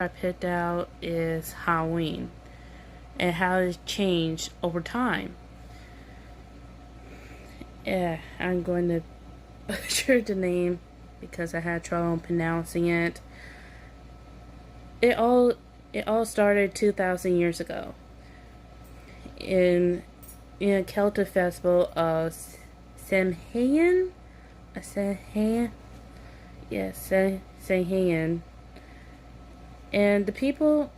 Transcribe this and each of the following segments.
I picked out is Halloween and how it's changed over time. Yeah, I'm going to butcher the name because I had trouble pronouncing it. It all it all started 2,000 years ago in a Celtic festival of Samhain. Samhain, yes, Samhain, and the people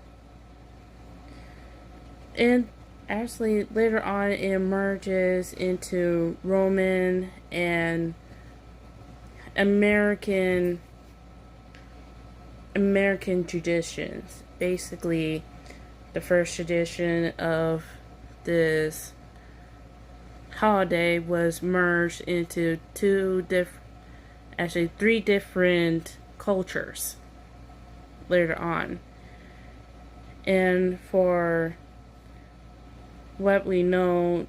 and actually later on it emerges into Roman and American traditions. Basically, the first tradition of this holiday was merged into three different cultures later on. And for what we know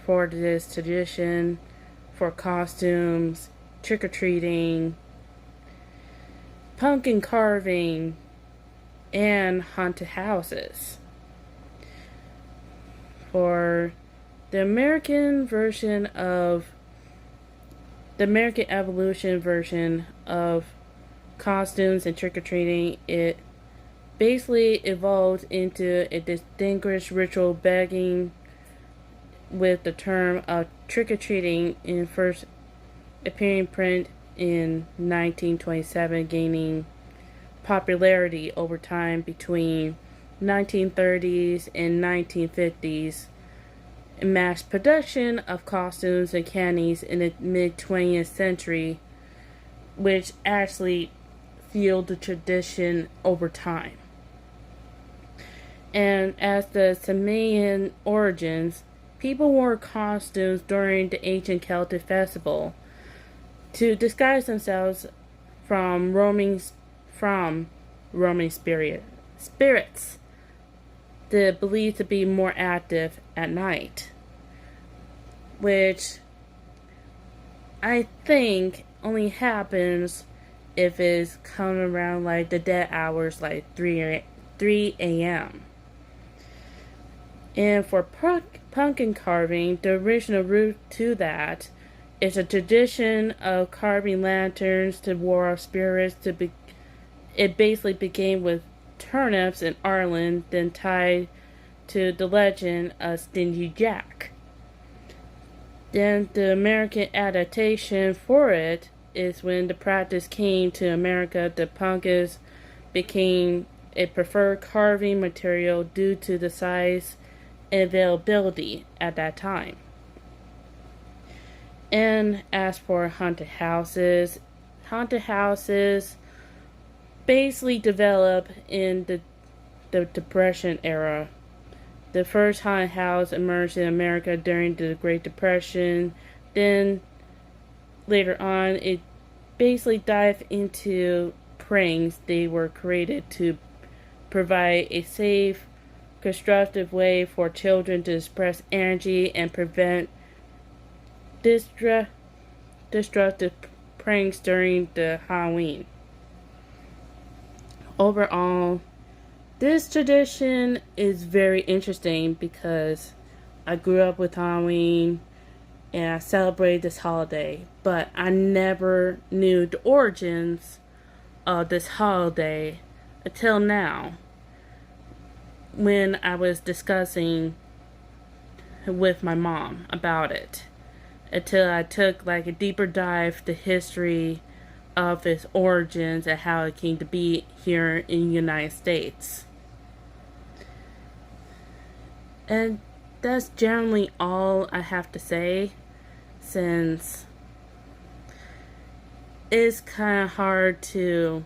for this tradition, for costumes, trick or treating, pumpkin carving, and haunted houses. For the American evolution version of costumes and trick or treating, it basically evolved into a distinguished ritual begging, with the term of trick-or-treating in first appearing print in 1927, gaining popularity over time between 1930s and 1950s. Mass production of costumes and candies in the mid-20th century, which actually fueled the tradition over time. And as the Samian origins, people wore costumes during the ancient Celtic festival to disguise themselves from roaming spirits, the believed to be more active at night, which I think only happens if it's coming around like the dead hours, like 3 a.m. And for pumpkin carving, the original root to that is a tradition of carving lanterns to ward off spirits. It basically began with turnips in Ireland, then tied to the legend of Stingy Jack. Then the American adaptation for it is when the practice came to America. The pumpkins became a preferred carving material due to the size and availability at that time. And as for haunted houses basically developed in the Depression era. The first haunted house emerged in America during the Great Depression. Then later on, it basically dived into pranks. They were created to provide a safe, constructive way for children to express energy and prevent destructive pranks during the Halloween. Overall, this tradition is very interesting because I grew up with Halloween and I celebrate this holiday, but I never knew the origins of this holiday until now, when I was discussing with my mom about it, until I took like a deeper dive to history of its origins and how it came to be here in the United States. And that's generally all I have to say, since it's kind of hard to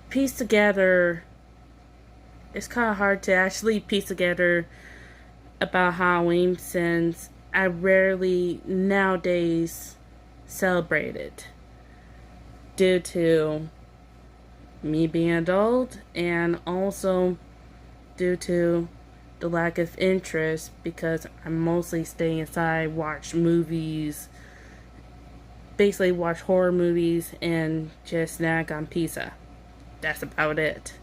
piece together. It's kind of hard to actually piece together about Halloween, since I rarely nowadays celebrate it due to me being an adult, and also due to the lack of interest, because I mostly stay inside, watch movies, basically watch horror movies and just snack on pizza. That's about it.